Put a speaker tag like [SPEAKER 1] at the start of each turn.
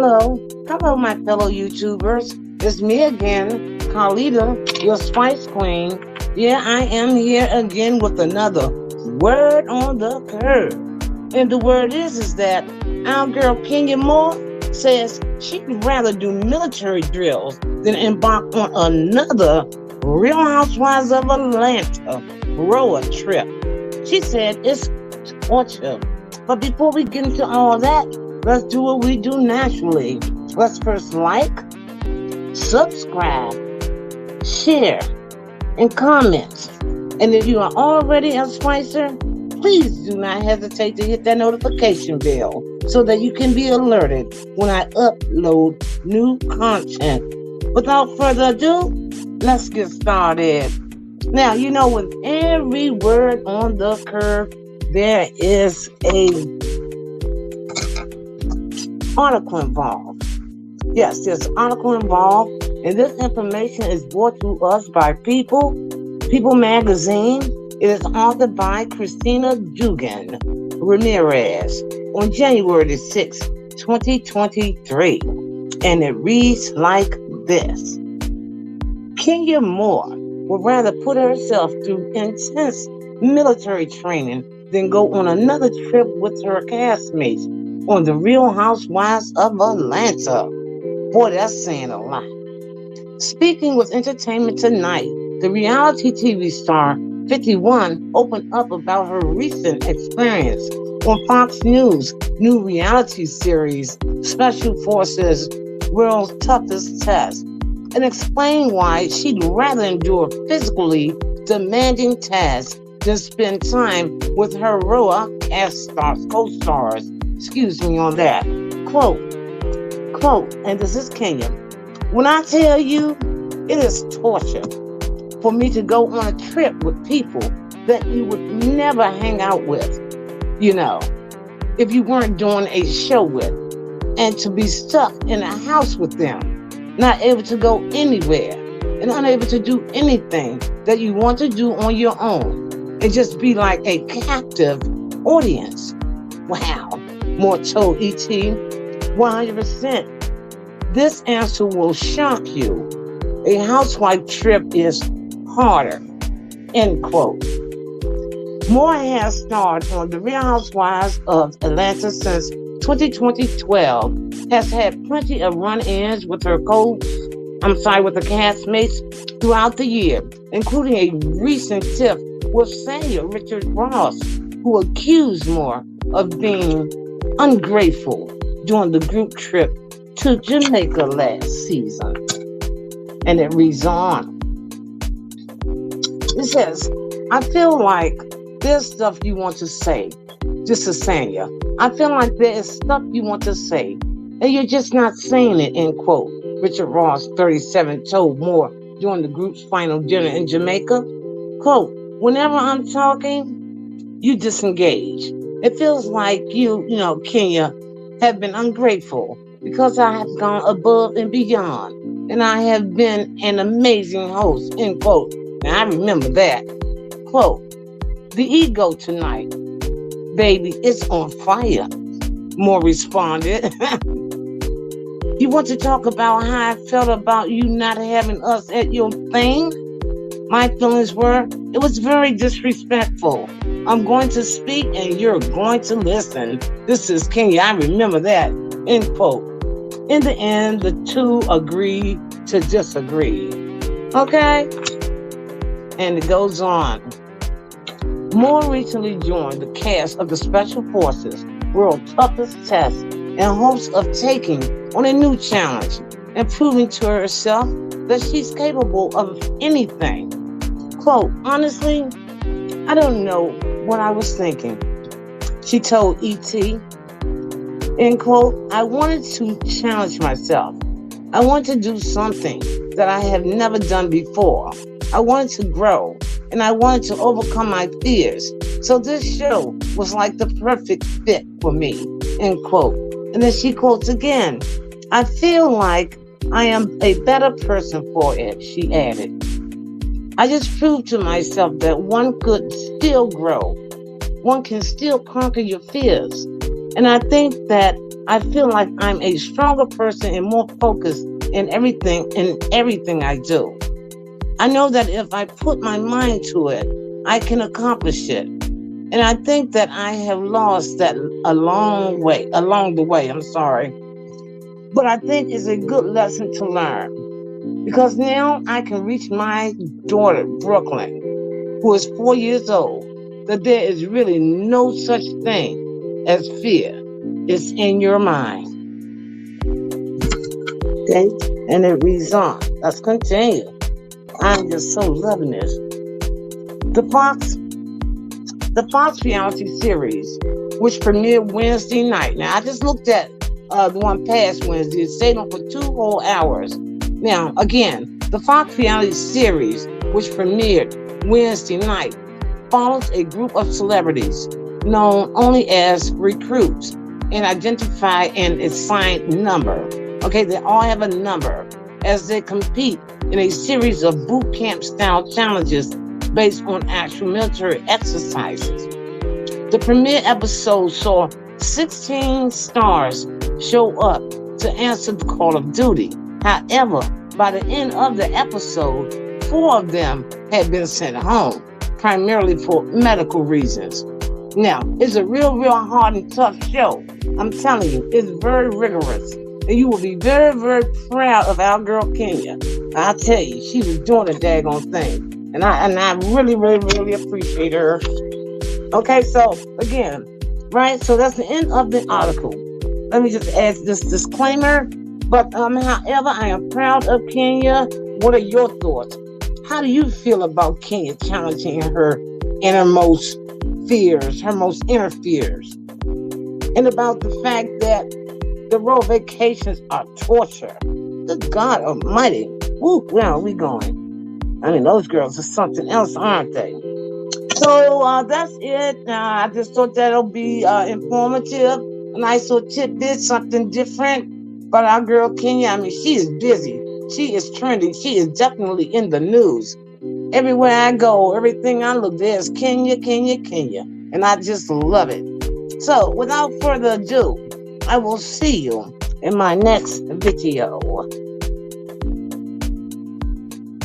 [SPEAKER 1] Hello. Hello, my fellow YouTubers. It's me again, Carlita, your Spice Queen. Yeah, I am here again with another word on the curve. And the word is that our girl Kenya Moore says she'd rather do military drills than embark on another Real Housewives of Atlanta road trip. She said it's torture. But before we get into all that, let's do what we do naturally. Let's first like, subscribe, share, and comment. And if you are already a Spicer, please do not hesitate to hit that notification bell so that you can be alerted when I upload new content. Without further ado, let's get started. Now, with every word on the curve, there is a article involved. Yes, there's an article involved, and this information is brought to us by People Magazine. It is authored by Christina Dugan Ramirez on January the 6th, 2023, and it reads like this. Kenya Moore would rather put herself through intense military training than go on another trip with her castmates on the Real Housewives of Atlanta. Boy, that's saying a lot. Speaking with Entertainment Tonight, the reality TV star 51 opened up about her recent experience on Fox News' new reality series, Special Forces World's Toughest Test, and explained why she'd rather endure physically demanding tasks than spend time with her ROA co-stars. Excuse me on that. Quote, and this is Kenya. When I tell you it is torture for me to go on a trip with people that you would never hang out with, if you weren't doing a show with, and to be stuck in a house with them, not able to go anywhere, and unable to do anything that you want to do on your own, and just be like a captive audience. Wow. Moore told ET, 100%. This answer will shock you. A housewife trip is harder. End quote. Moore has starred on The Real Housewives of Atlanta since 2012, has had plenty of run-ins with her with the castmates throughout the year, including a recent tiff with Sanya Richard Ross, who accused Moore of being ungrateful during the group trip to Jamaica last season. And it reads on. It says, I feel like there's stuff you want to say. This is Sanya. I feel like there is stuff you want to say, and you're just not saying it, end quote. Richard Ross, 37, told Moore during the group's final dinner in Jamaica. Quote, whenever I'm talking, you disengage. It feels like you, Kenya, have been ungrateful because I have gone above and beyond, and I have been an amazing host, end quote. Now, I remember that. Quote, the ego tonight, baby, it's on fire, Moore responded. You want to talk about how I felt about you not having us at your thing? My feelings were, it was very disrespectful. I'm going to speak and you're going to listen. This is Kenya. I remember that. End quote. In the end, the two agreed to disagree. Okay? And it goes on. Moore recently joined the cast of the Special Forces World's Toughest Test in hopes of taking on a new challenge and proving to herself that she's capable of anything. Quote, honestly, I don't know what I was thinking, she told ET. End quote, I wanted to challenge myself. I wanted to do something that I have never done before. I wanted to grow, and I wanted to overcome my fears. So this show was like the perfect fit for me, end quote. And then she quotes again, I feel like I am a better person for it, she added. I just proved to myself that one could still grow. One can still conquer your fears. And I think that I feel like I'm a stronger person and more focused in everything I do. I know that if I put my mind to it, I can accomplish it. And I think that I have lost that along the way. I'm sorry. But I think it's a good lesson to learn because now I can reach my daughter, Brooklyn, who is 4 years old, that there is really no such thing as fear. It's in your mind. Okay? And it reads on. Let's continue. I'm just so loving this. The Fox, the Fox reality series, which premiered Wednesday night. Now I just looked at the one past Wednesday. It stayed on for 2 whole hours. Now again, the Fox reality series, which premiered Wednesday night, follows a group of celebrities known only as recruits and identify an assigned number. Okay, they all have a number as they compete in a series of boot camp style challenges based on actual military exercises. The premiere episode saw 16 stars show up to answer the call of duty. However, by the end of the episode, 4 of them had been sent home, primarily for medical reasons. Now, it's a real hard and tough show. I'm telling you, it's very rigorous. And you will be very proud of our girl Kenya. I tell you, she was doing a daggone thing. And I really appreciate her. Okay, so again, right? So that's the end of the article. Let me just add this disclaimer. But however, I am proud of Kenya. What are your thoughts? How do you feel about Kenya challenging her innermost fears, her most inner fears? And about the fact that the road vacations are torture. Good God Almighty. Woo, where are we going? I mean, those girls are something else, aren't they? So that's it. I just thought that'll be informative. A nice little tidbit, something different. But our girl Kenya, I mean, she is busy. She is trending. She is definitely in the news. Everywhere I go, everything I look, there's Kenya. And I just love it. So without further ado, I will see you in my next video.